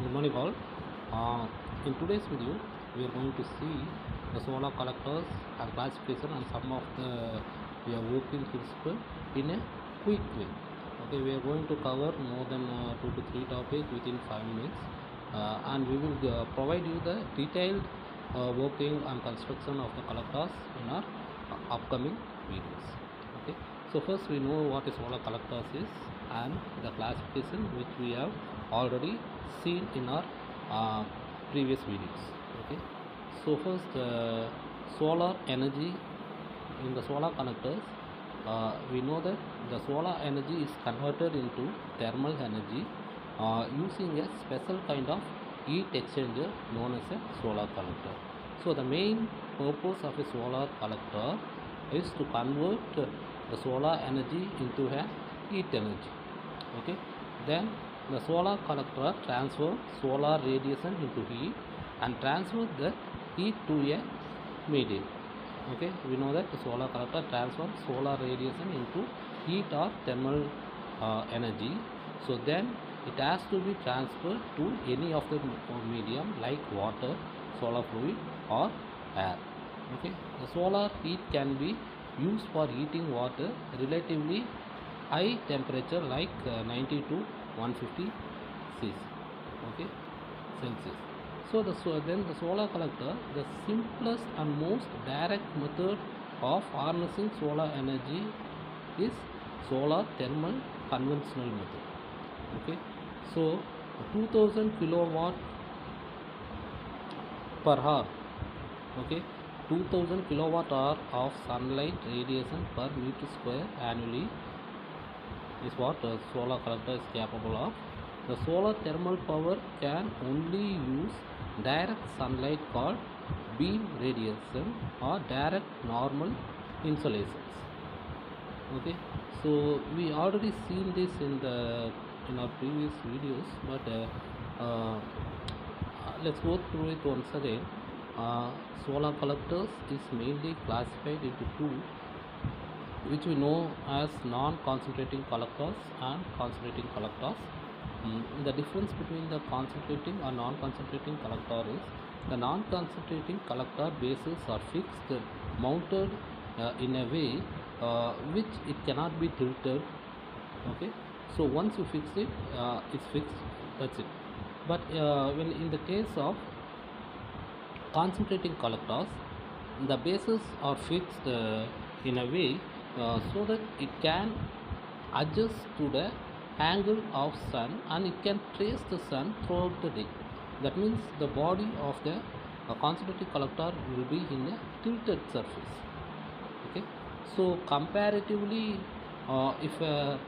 Good morning all. In today's video we are going to see the solar collectors and classification and some of the working principle in a quick way. Okay, we are going to cover more than 2 to 3 topics within 5 minutes, and we will provide you the detailed working and construction of the collectors in our upcoming videos. Okay, so first we know what is solar collectors is and the classification which we have already seen in our previous videos. Okay, so first solar energy. In the solar connectors, we know that the solar energy is converted into thermal energy using a special kind of heat exchanger known as a solar collector. So the main purpose of a solar collector is to convert the solar energy into a heat energy. Okay, then the solar collector transfers solar radiation into heat and transfers the heat to a medium. Okay, we know that the solar collector transfers solar radiation into heat or thermal energy. So then it has to be transferred to any of the medium like water, solar fluid or air. Okay, the solar heat can be used for heating water relatively high temperature like 90 to 150 Cc. Okay, Celsius. So then the solar collector, the simplest and most direct method of harnessing solar energy is solar thermal conventional method. Okay, so 2000 kilowatt per hour. Okay, 2000 kilowatt hour of sunlight radiation per meter square annually is what a solar collector is capable of. The solar thermal power can only use direct sunlight called beam radiation or direct normal insolations. Okay, so we already seen this in our previous videos, but let's go through it once again. Solar collectors is mainly classified into two, which we know as non-concentrating collectors and concentrating collectors. The difference between the concentrating or non-concentrating collector is the non-concentrating collector bases are fixed, mounted in a way which it cannot be tilted. Okay, so once you fix it, it's fixed, that's it. But when in the case of concentrating collectors, the bases are fixed in a way so that it can adjust to the angle of sun and it can trace the sun throughout the day. That means the body of the concentrating collector will be in a tilted surface. Okay, so comparatively, if a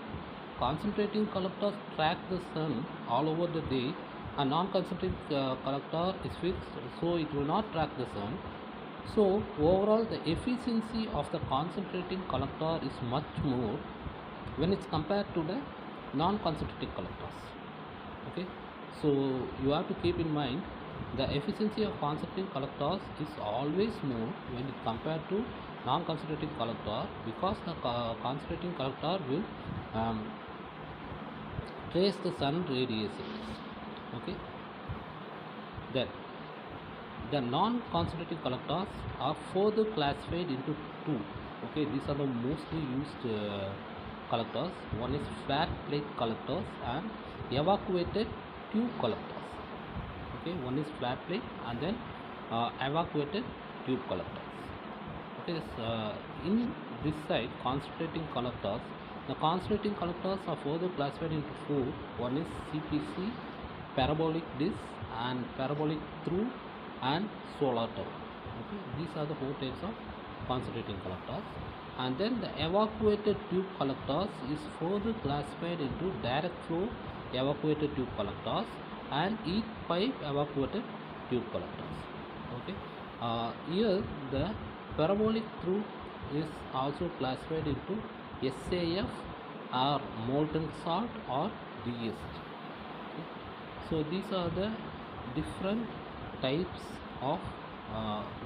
concentrating collector track the sun all over the day, a non-concentrating collector is fixed, so it will not track the sun. So overall the efficiency of the concentrating collector is much more when it's compared to the non-concentrating collectors. Okay, so you have to keep in mind the efficiency of concentrating collectors is always more when it compared to non-concentrating collector, because the concentrating collector will trace the sun radiations. Okay, then the non-concentrating collectors are further classified into two. Okay, these are the mostly used collectors. One is flat plate collectors and evacuated tube collectors. Okay, one is flat plate and then evacuated tube collectors. Okay, in this side concentrating collectors, the concentrating collectors are further classified into four. One is CPC, parabolic disc and parabolic through and solar tower. Okay, these are the four types of concentrating collectors. And then the evacuated tube collectors is further classified into direct flow evacuated tube collectors and heat pipe evacuated tube collectors. Okay, here the parabolic through is also classified into SAF or molten salt or DST. Okay, so these are the different types of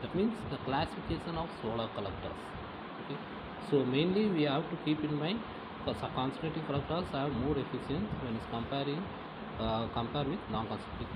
that means the classification of solar collectors. Okay, so mainly we have to keep in mind because concentrating collectors are more efficient when it's compared with non-concentrating